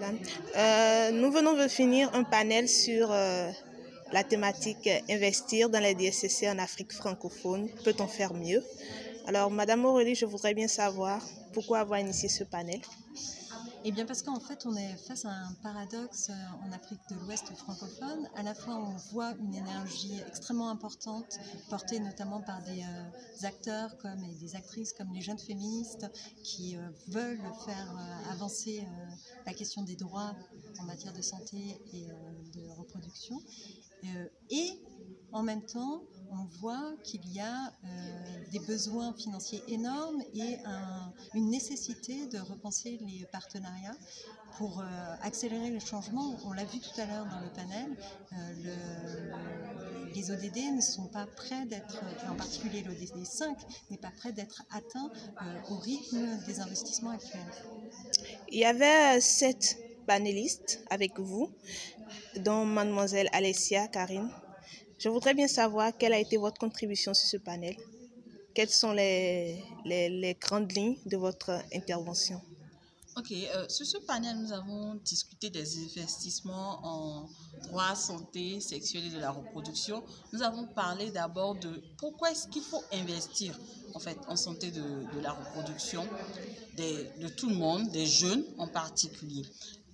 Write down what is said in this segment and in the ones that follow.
madame. Nous venons de finir un panel sur la thématique investir dans les DSCC en Afrique francophone. Peut-on faire mieux? Alors, madame Aurélie, je voudrais bien savoir pourquoi avoir initié ce panel. Eh bien parce qu'en fait on est face à un paradoxe en Afrique de l'Ouest francophone. À la fois on voit une énergie extrêmement importante portée notamment par des acteurs et des actrices comme les jeunes féministes qui veulent faire avancer la question des droits en matière de santé et de reproduction. Et en même temps, on voit qu'il y a des besoins financiers énormes et une nécessité de repenser les partenariats pour accélérer le changement. On l'a vu tout à l'heure dans le panel, les ODD ne sont pas prêts d'être, en particulier l'ODD 5, n'est pas prêt d'être atteint au rythme des investissements actuels. Il y avait 7 panélistes avec vous, dont mademoiselle Alessia Karine. Je voudrais bien savoir quelle a été votre contribution sur ce panel. Quelles sont les grandes lignes de votre intervention? Ok, sur ce panel, nous avons discuté des investissements en droit, santé, sexuelle et de la reproduction. Nous avons parlé d'abord de pourquoi est-ce qu'il faut investir en fait en santé de la reproduction de tout le monde, des jeunes en particulier.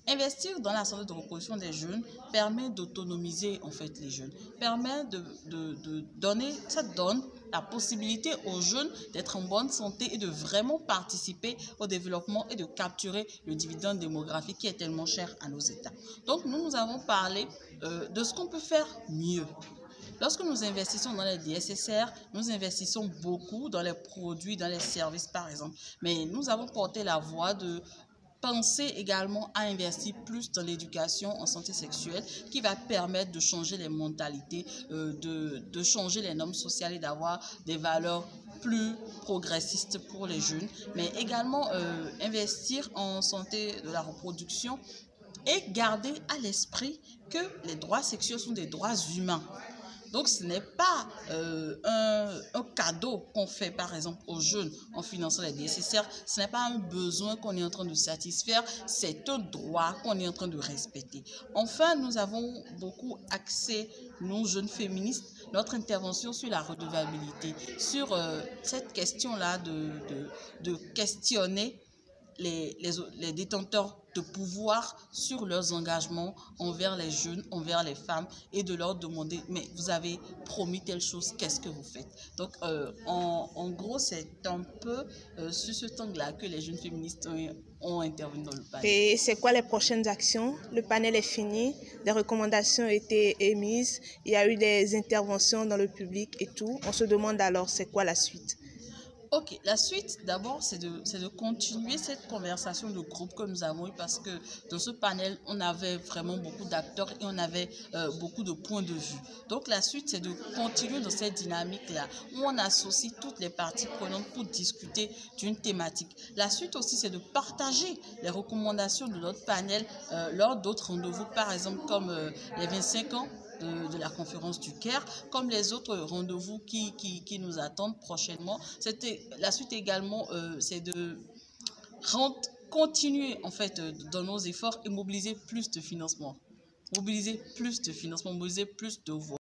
Investir dans la santé de reproduction des jeunes permet d'autonomiser en fait les jeunes, permet de donner, ça donne la possibilité aux jeunes d'être en bonne santé et de vraiment participer au développement et de capturer le dividende démographique qui est tellement cher à nos États. Donc nous avons parlé de ce qu'on peut faire mieux. Lorsque nous investissons dans les DSCR, nous investissons beaucoup dans les produits, dans les services par exemple. Mais nous avons porté la voix de penser également à investir plus dans l'éducation en santé sexuelle qui va permettre de changer les mentalités, de changer les normes sociales et d'avoir des valeurs plus progressistes pour les jeunes, mais également investir en santé de la reproduction et garder à l'esprit que les droits sexuels sont des droits humains. Donc, ce n'est pas un cadeau qu'on fait, par exemple, aux jeunes en finançant les DSCR. Ce n'est pas un besoin qu'on est en train de satisfaire. C'est un droit qu'on est en train de respecter. Enfin, nous avons beaucoup axé, nous, jeunes féministes, notre intervention sur la redevabilité, sur cette question-là de questionner les détenteurs de pouvoir sur leurs engagements envers les jeunes, envers les femmes et de leur demander, mais vous avez promis telle chose, qu'est-ce que vous faites? Donc, en gros, c'est un peu sur ce angle-là que les jeunes féministes ont intervenu dans le panel. Et c'est quoi les prochaines actions? Le panel est fini, des recommandations ont été émises, il y a eu des interventions dans le public et tout. On se demande alors, c'est quoi la suite? Ok, la suite, d'abord, c'est de continuer cette conversation de groupe que nous avons eue parce que dans ce panel, on avait vraiment beaucoup d'acteurs et on avait beaucoup de points de vue. Donc, la suite, c'est de continuer dans cette dynamique-là où on associe toutes les parties prenantes pour discuter d'une thématique. La suite aussi, c'est de partager les recommandations de notre panel lors d'autres rendez-vous, par exemple comme les 25 ans de la conférence du Caire, comme les autres rendez-vous qui nous attendent prochainement. La suite également, c'est de continuer en fait dans nos efforts et mobiliser plus de financement. Mobiliser plus de voix.